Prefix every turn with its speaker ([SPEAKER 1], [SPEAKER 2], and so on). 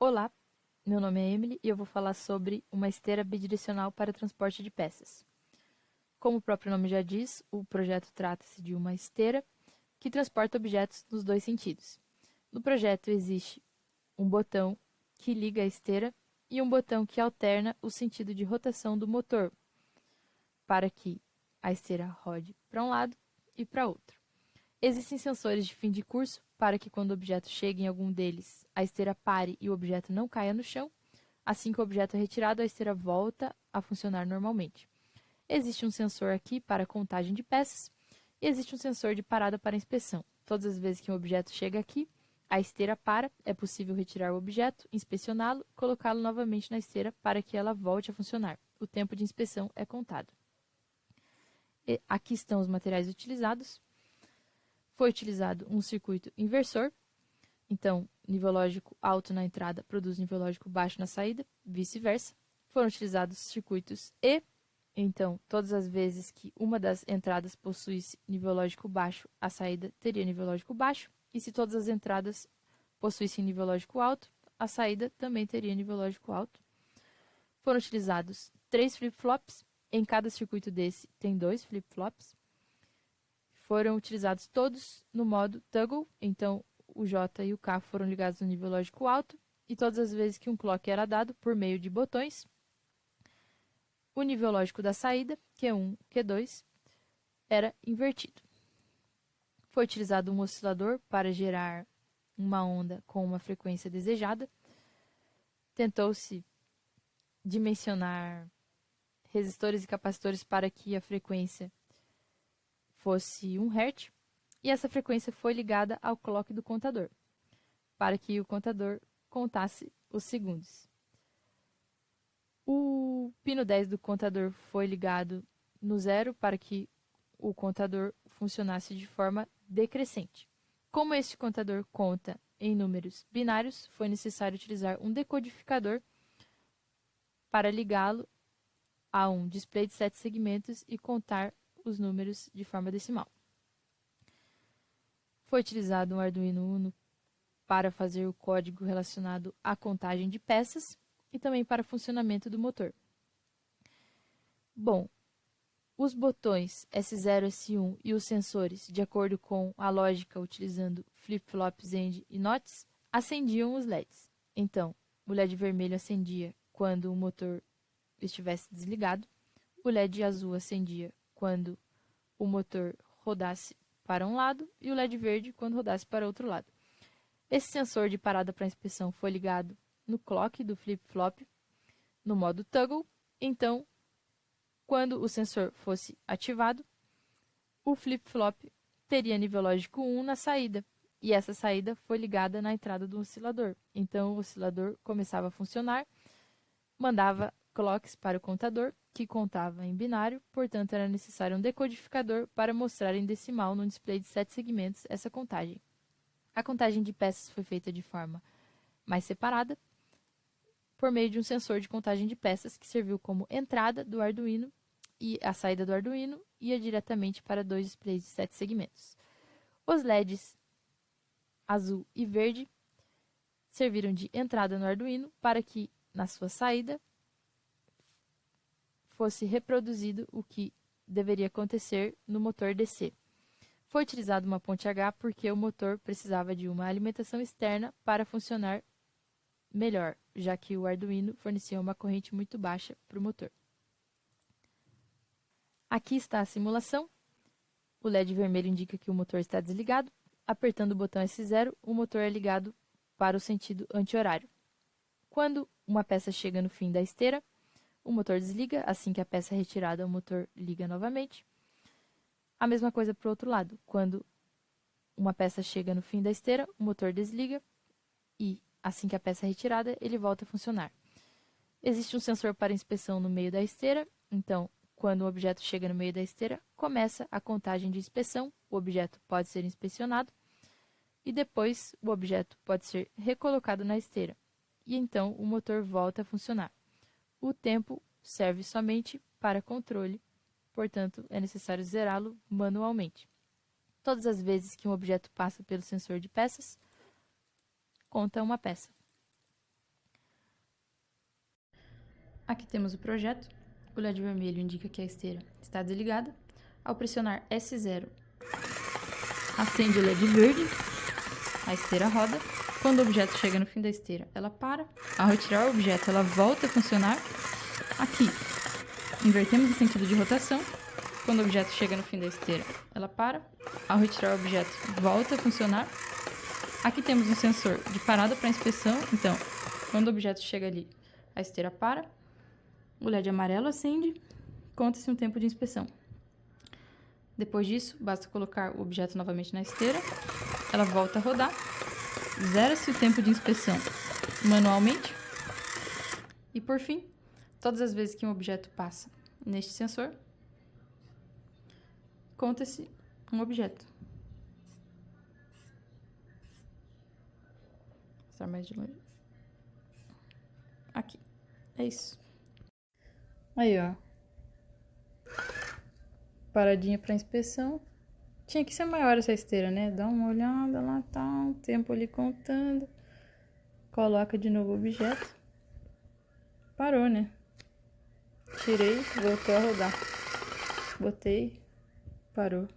[SPEAKER 1] Olá, meu nome é Emily e eu vou falar sobre uma esteira bidirecional para transporte de peças. Como o próprio nome já diz, o projeto trata-se de uma esteira que transporta objetos nos dois sentidos. No projeto existe um botão que liga a esteira e um botão que alterna o sentido de rotação do motor para que a esteira rode para um lado e para outro. Existem sensores de fim de curso para que quando o objeto chegue em algum deles, a esteira pare e o objeto não caia no chão. Assim que o objeto é retirado, a esteira volta a funcionar normalmente. Existe um sensor aqui para contagem de peças e existe um sensor de parada para inspeção. Todas as vezes que um objeto chega aqui, a esteira para, é possível retirar o objeto, inspecioná-lo e colocá-lo novamente na esteira para que ela volte a funcionar. O tempo de inspeção é contado. E aqui estão os materiais utilizados. Foi utilizado um circuito inversor, então nível lógico alto na entrada produz nível lógico baixo na saída, vice-versa. Foram utilizados circuitos E, então todas as vezes que uma das entradas possuísse nível lógico baixo, a saída teria nível lógico baixo, e se todas as entradas possuíssem nível lógico alto, a saída também teria nível lógico alto. Foram utilizados 3 flip-flops, em cada circuito desse tem 2 flip-flops. Foram utilizados todos no modo toggle, então o J e o K foram ligados no nível lógico alto, e todas as vezes que um clock era dado por meio de botões, o nível lógico da saída, Q1, Q2, era invertido. Foi utilizado um oscilador para gerar uma onda com uma frequência desejada. Tentou-se dimensionar resistores e capacitores para que a frequência fosse 1 Hz, e essa frequência foi ligada ao clock do contador, para que o contador contasse os segundos. O pino 10 do contador foi ligado no zero para que o contador funcionasse de forma decrescente. Como este contador conta em números binários, foi necessário utilizar um decodificador para ligá-lo a um display de 7 segmentos e contar os números de forma decimal. Foi utilizado um Arduino Uno para fazer o código relacionado à contagem de peças e também para o funcionamento do motor. Bom, os botões S0, S1 e os sensores, de acordo com a lógica utilizando flip-flops AND e NOTs, acendiam os LEDs. Então, o LED vermelho acendia quando o motor estivesse desligado, o LED azul acendia quando o motor rodasse para um lado e o LED verde quando rodasse para outro lado. Esse sensor de parada para inspeção foi ligado no clock do flip-flop no modo toggle, então quando o sensor fosse ativado, o flip-flop teria nível lógico 1 na saída, e essa saída foi ligada na entrada do oscilador. Então o oscilador começava a funcionar, mandava clocks para o contador, que contava em binário, portanto era necessário um decodificador para mostrar em decimal no display de 7 segmentos essa contagem. A contagem de peças foi feita de forma mais separada, por meio de um sensor de contagem de peças que serviu como entrada do Arduino, e a saída do Arduino ia diretamente para 2 displays de 7 segmentos. Os LEDs azul e verde serviram de entrada no Arduino para que, na sua saída, fosse reproduzido o que deveria acontecer no motor DC. Foi utilizada uma ponte H porque o motor precisava de uma alimentação externa para funcionar melhor, já que o Arduino fornecia uma corrente muito baixa para o motor. Aqui está a simulação. O LED vermelho indica que o motor está desligado. Apertando o botão S0, o motor é ligado para o sentido anti-horário. Quando uma peça chega no fim da esteira, o motor desliga. Assim que a peça é retirada, o motor liga novamente. A mesma coisa para o outro lado. Quando uma peça chega no fim da esteira, o motor desliga e, assim que a peça é retirada, ele volta a funcionar. Existe um sensor para inspeção no meio da esteira, então, quando o objeto chega no meio da esteira, começa a contagem de inspeção, o objeto pode ser inspecionado e depois o objeto pode ser recolocado na esteira, e então o motor volta a funcionar. O tempo serve somente para controle, portanto, é necessário zerá-lo manualmente. Todas as vezes que um objeto passa pelo sensor de peças, conta uma peça. Aqui temos o projeto. O LED vermelho indica que a esteira está desligada. Ao pressionar S0, acende o LED verde, a esteira roda. Quando o objeto chega no fim da esteira, ela para. Ao retirar o objeto, ela volta a funcionar. Aqui, invertemos o sentido de rotação. Quando o objeto chega no fim da esteira, ela para. Ao retirar o objeto, volta a funcionar. Aqui temos um sensor de parada para inspeção. Então, quando o objeto chega ali, a esteira para. O LED amarelo acende. Conta-se um tempo de inspeção. Depois disso, basta colocar o objeto novamente na esteira. Ela volta a rodar. Zera-se o tempo de inspeção manualmente. E por fim, todas as vezes que um objeto passa neste sensor, conta-se um objeto. Vou mostrar mais de longe. Aqui. É isso. Aí, ó. Paradinha para inspeção. Tinha que ser maior essa esteira, né? Dá uma olhada lá, tá, um tempo ali contando. Coloca de novo o objeto. Parou, né? Tirei, voltou a rodar. Botei, parou.